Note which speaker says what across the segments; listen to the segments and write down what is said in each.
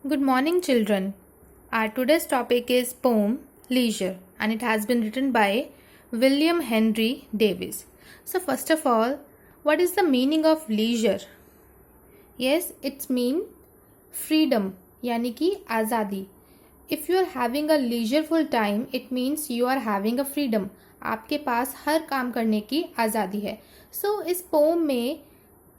Speaker 1: Good morning, children. Our today's topic is poem Leisure, and it has been written by William Henry Davies. So, first of all, what is the meaning of leisure? Yes, it's mean freedom, यानी कि आज़ादी. If you are having a leisureful time, it means you are having a freedom. आपके पास हर काम करने की आज़ादी है. So, इस पोम में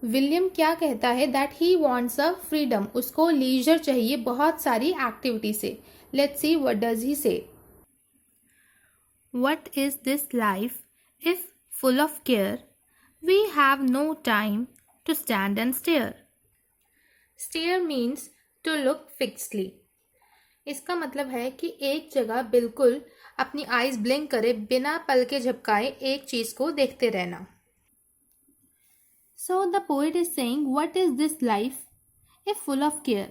Speaker 1: विलियम क्या कहता है that he wants a freedom. उसको लीजर चाहिए बहुत सारी एक्टिविटी से. Let's see what does he say. What is this life if full of care we have no time to stand and stare. Stare means to look fixedly. इसका मतलब है कि एक जगह बिल्कुल अपनी आईज ब्लिंक करे बिना पल के झपकाए एक चीज को देखते रहना. So the poet is saying, what is this life if full of care?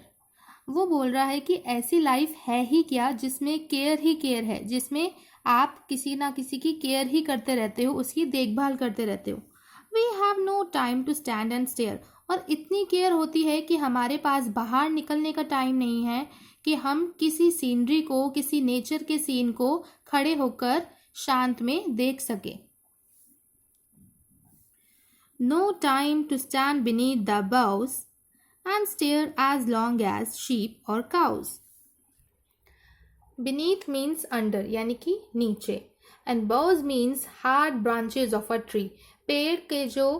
Speaker 1: वो बोल रहा है कि ऐसी लाइफ है ही क्या जिसमें केयर ही केयर है, जिसमें आप किसी ना किसी की केयर ही करते रहते हो, उसकी देखभाल करते रहते हो. We have no time to stand and stare. और इतनी केयर होती है कि हमारे पास बाहर निकलने का टाइम नहीं है कि हम किसी सीनरी को, किसी नेचर के सीन को खड़े होकर शांत में देख सके. No time to stand beneath the boughs and stare as long as sheep or cows. Beneath means under यानी कि नीचे, and boughs means hard branches of a tree. पेड़ के जो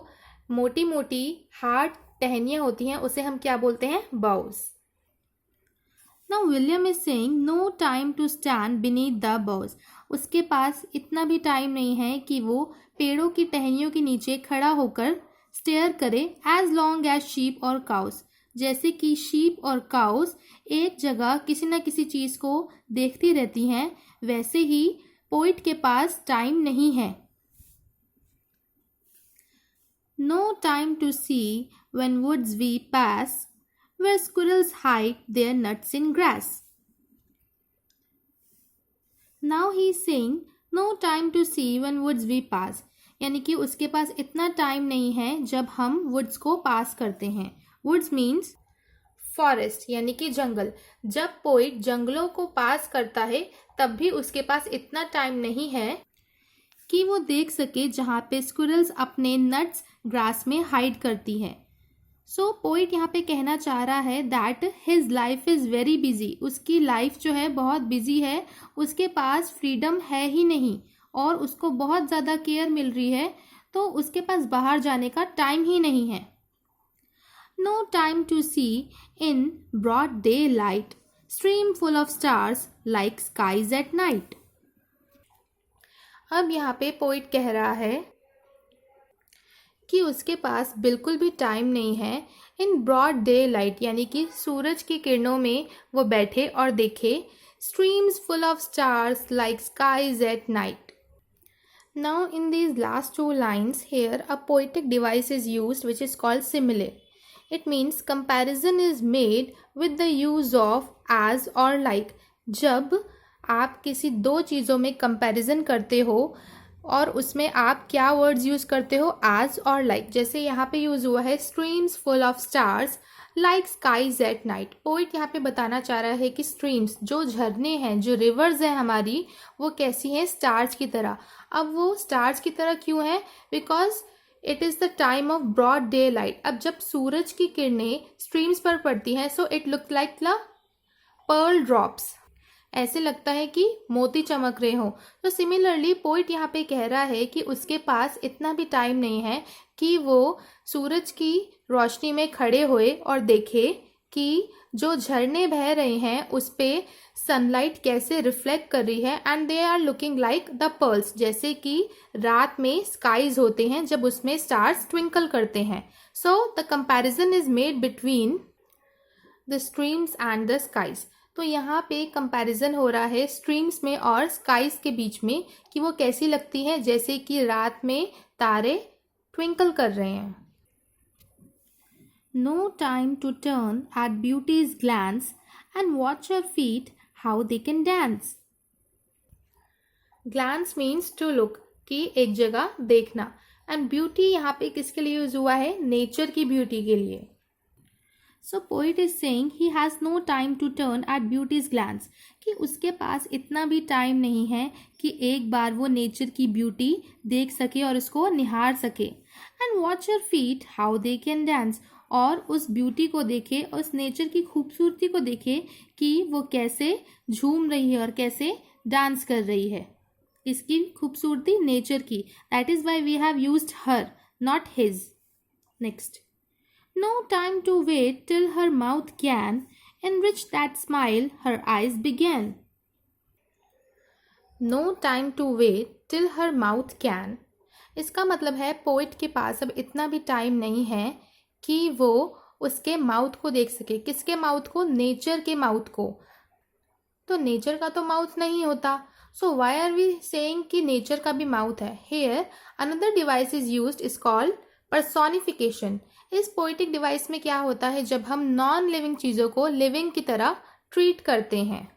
Speaker 1: मोटी मोटी हार्ड टहनियाँ होती हैं उसे हम क्या बोलते हैं? boughs. Now William is saying no time to stand beneath the boughs. उसके पास इतना भी टाइम नहीं है कि वो पेड़ों की टहनियों के नीचे खड़ा होकर स्टेयर करे एज लॉन्ग एज शीप और काउस. जैसे कि शीप और काउस एक जगह किसी न किसी चीज को देखती रहती हैं, वैसे ही पोइट के पास टाइम नहीं है. No time to see when woods we pass where squirrels hide their nuts in grass. Now he is saying no time to see when woods we pass. यानी कि उसके पास इतना टाइम नहीं है जब हम वुड्स को पास करते हैं. वुड्स मीन्स फॉरेस्ट यानी कि जंगल. जब पोइट जंगलों को पास करता है तब भी उसके पास इतना टाइम नहीं है कि वो देख सके जहाँ पे स्क्विरल्स अपने नट्स ग्रास में हाइड करती है. सो पोइट यहाँ पे कहना चाह रहा है that his life is very busy. उसकी लाइफ जो है बहुत बिजी है, उसके पास फ्रीडम है ही नहीं और उसको बहुत ज़्यादा केयर मिल रही है, तो उसके पास बाहर जाने का टाइम ही नहीं है. No time to see in broad daylight stream full of stars like skies at night. अब यहाँ पे पोइट कह रहा है कि उसके पास बिल्कुल भी टाइम नहीं है इन ब्रॉड डे लाइट यानी कि सूरज की किरणों में वो बैठे और देखे streams full of stars like skies at night. Now in these last two lines here a poetic device is used which is called simile. It means comparison is made with the use of as और like. जब आप किसी दो चीज़ों में comparison करते हो और उसमें आप क्या वर्ड्स यूज़ करते हो? एज और लाइक. जैसे यहाँ पे यूज़ हुआ है streams full of stars like skies at night. Poet यहाँ पे बताना चाह रहा है कि स्ट्रीम्स जो झरने हैं, जो रिवर्स हैं हमारी, वो कैसी हैं? स्टार्स की तरह. अब वो स्टार्स की तरह क्यों है? Because it is the time of broad daylight. अब जब सूरज की किरणें स्ट्रीम्स पर पड़ती हैं so it look like the pearl drops. ऐसे लगता है कि मोती चमक रहे हो. तो सिमिलरली पोइट यहाँ पे कह रहा है कि उसके पास इतना भी टाइम नहीं है कि वो सूरज की रोशनी में खड़े हुए और देखे कि जो झरने बह रहे हैं उस पे सनलाइट कैसे रिफ्लेक्ट कर रही है and they are looking like the pearls. जैसे कि रात में स्काईज होते हैं जब उसमें स्टार्स ट्विंकल करते हैं. So the comparison is made between the streams and the skies. तो यहाँ पे कंपैरिजन हो रहा है स्ट्रीम्स में और स्काईज के बीच में कि वो कैसी लगती है, जैसे कि रात में तारे ट्विंकल कर रहे हैं. No time to turn at beauty's glance and watch your feet how they can dance. Glance means to look कि एक जगह देखना, एंड ब्यूटी यहाँ पे किसके लिए यूज हुआ है? नेचर की ब्यूटी के लिए. So poet is saying he has no time to turn at beauty's glance, कि उसके पास इतना भी टाइम नहीं है कि एक बार वो नेचर की ब्यूटी देख सके और उसको निहार सके। And watch your feet how they can dance, और उस ब्यूटी को देखे, उस नेचर की खूबसूरती को देखे कि वो कैसे झूम रही है और कैसे डांस कर रही है। इसकी खूबसूरती नेचर की, that is why we have used her, not his. Next, no time to wait till her mouth can enrich that smile her eyes began. No time to wait till her mouth can, इसका मतलब है poet के पास अब इतना भी time नहीं है कि वो उसके माउथ को देख सके। किसके माउथ को? नेचर के माउथ को। तो नेचर का तो माउथ नहीं होता, so why are we saying कि नेचर का भी माउथ है। Here another device is used, is called personification. इस पोइटिक डिवाइस में क्या होता है, जब हम नॉन लिविंग चीज़ों को लिविंग की तरह ट्रीट करते हैं।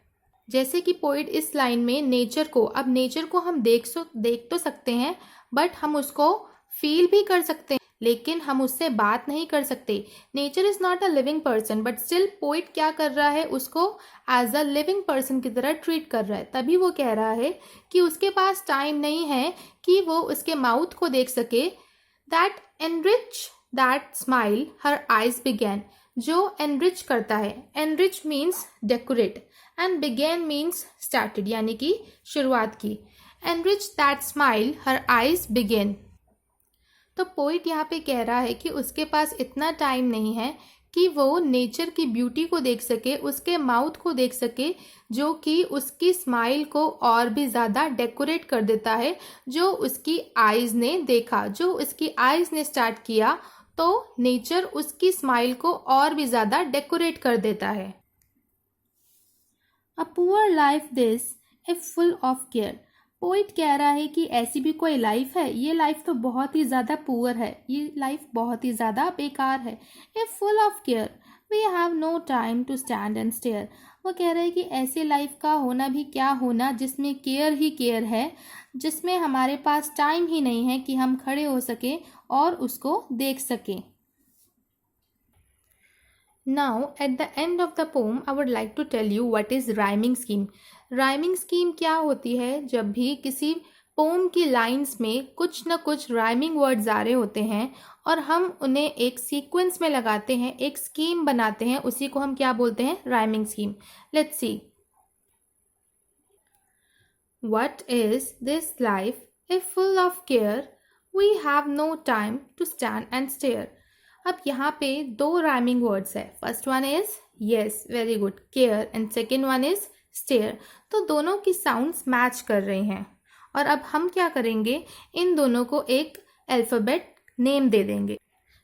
Speaker 1: जैसे कि पोइट इस लाइन में नेचर को, अब नेचर को हम देख तो सकते हैं, बट हम उसको फील भी कर सकते हैं, लेकिन हम उससे बात नहीं कर सकते। Nature is not a living person, but still poet क्या कर रहा है, उसको एज अ लिविंग पर्सन की तरह ट्रीट कर रहा है। तभी वो कह रहा है कि उसके पास टाइम नहीं है कि वो उसके माउथ को देख सके। That enrich that smile her eyes began, जो एनरिच करता है, enrich means decorate and began means started, यानी कि शुरुआत की। Enrich that smile her eyes began. तो पोइट यहाँ पे कह रहा है कि उसके पास इतना टाइम नहीं है कि वो नेचर की ब्यूटी को देख सके, उसके माउथ को देख सके, जो कि उसकी स्माइल को और भी ज़्यादा डेकोरेट कर देता है। जो उसकी आइज़ ने देखा, जो उसकी आइज़ ने स्टार्ट किया, तो नेचर उसकी स्माइल को और भी ज़्यादा डेकोरेट कर देता है। A poor life this if full of care, poet कह रहा है कि ऐसी भी कोई लाइफ है, ये लाइफ तो बहुत ही ज़्यादा पुअर है, ये लाइफ बहुत ही ज़्यादा बेकार है। If full of care we have no time to stand and stare, वो कह रहे हैं कि ऐसे लाइफ का होना भी क्या होना जिसमें केयर ही केयर है, जिसमें हमारे पास टाइम ही नहीं है कि हम खड़े हो सके और उसको देख सकें। Now, at the end of the poem, I would like to tell you what is rhyming scheme. Rhyming scheme क्या होती है? जब भी किसी पोम की लाइंस में कुछ न कुछ राइमिंग वर्ड्स आ रहे होते हैं और हम उन्हें एक सीक्वेंस में लगाते हैं, एक स्कीम बनाते हैं, उसी को हम क्या बोलते हैं? Rhyming scheme. Let's see. What is this life if full of care? We have no time to stand and stare. अब यहाँ पे दो राइमिंग वर्ड्स है। First one is yes, very good, care, and second one is stare. तो दोनों की sounds match कर रहे हैं और अब हम क्या करेंगे, इन दोनों को एक अल्फ़ाबेट नेम दे देंगे,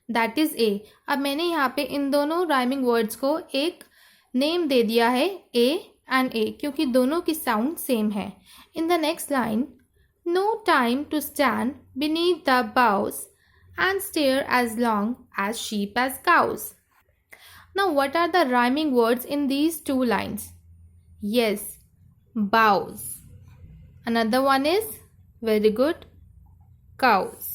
Speaker 1: दैट इज ए। अब मैंने यहाँ पे इन दोनों राइमिंग वर्ड्स को एक नेम दे दिया है ए एंड ए, क्योंकि दोनों की साउंड सेम है। In the next line, no time to stand beneath the boughs and stare as long as sheep as cows. Now, what are the rhyming words in these two lines? Yes, boughs. Another one is, very good, cows.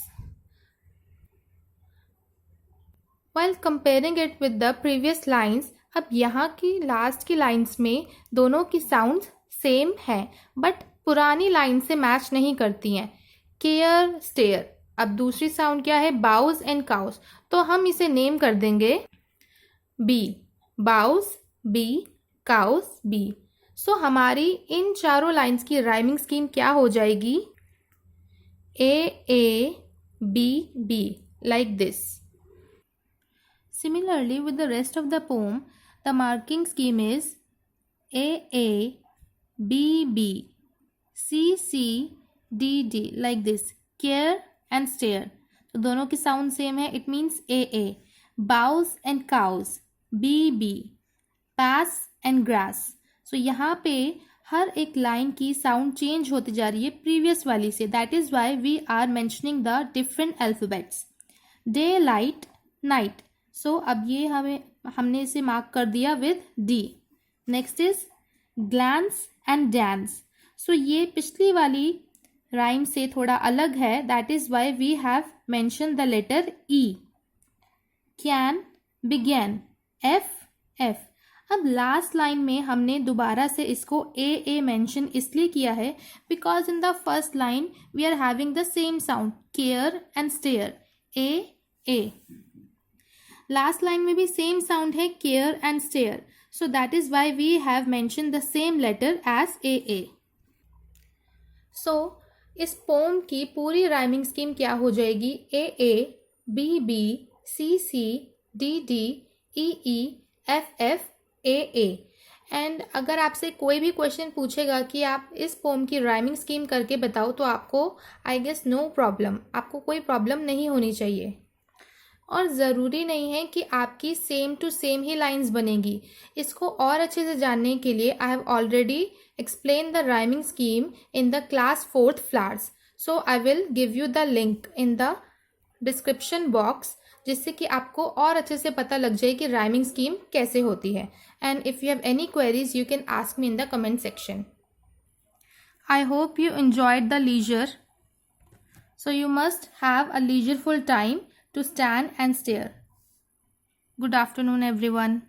Speaker 1: While comparing it with the previous lines, अब यहाँ की last की lines में दोनों की sound same है, but पुरानी line से मैच नहीं करती हैं। Care, stare. अब दूसरी साउंड क्या है? Boughs and cows. तो हम इसे नेम कर देंगे B, boughs B, cows B. So हमारी इन चारों लाइंस की राइमिंग स्कीम क्या हो जाएगी? A B B, like this. Similarly, with the rest of the poem, the marking scheme is A, B, B, C, D, D, like this. Care and stare. तो दोनों की साउंड सेम है, it means A. Bows and cows, B. Pass and grass. सो यहाँ पे हर एक line की sound change होती जा रही है प्रीवियस वाली से, that is why we are mentioning the different alphabets. Day, light, night. So अब ये हमने इसे मार्क कर दिया with D. Next is glance and dance. So ये पिछली वाली राइम से थोड़ा अलग है, that is why we have mention the letter E. Can, began, F F. अब लास्ट लाइन में हमने दोबारा से इसको ए मेंशन इसलिए किया है because in the first line we are having the same sound care and stair, A. Last line में भी सेम साउंड है care and stair, so that is why we have mention the same letter as A. So इस poem की पूरी rhyming scheme क्या हो जाएगी? A B B C C D D E F F A. And अगर आपसे कोई भी क्वेश्चन पूछेगा कि आप इस पोम की राइमिंग स्कीम करके बताओ तो आपको आई गेस नो प्रॉब्लम, आपको कोई प्रॉब्लम नहीं होनी चाहिए। और ज़रूरी नहीं है कि आपकी सेम टू सेम ही लाइंस बनेगी। इसको और अच्छे से जानने के लिए I have already explain the rhyming scheme in the class 4th flowers, so I will give you the link in the description box, जिससे कि आपको और अच्छे से पता लग जाए कि राइमिंग स्कीम कैसे होती है। And if you have any queries you can ask me in the comment section. I hope you enjoyed the leisure. So you must have a leisureful time to stand and stare. Good afternoon, everyone.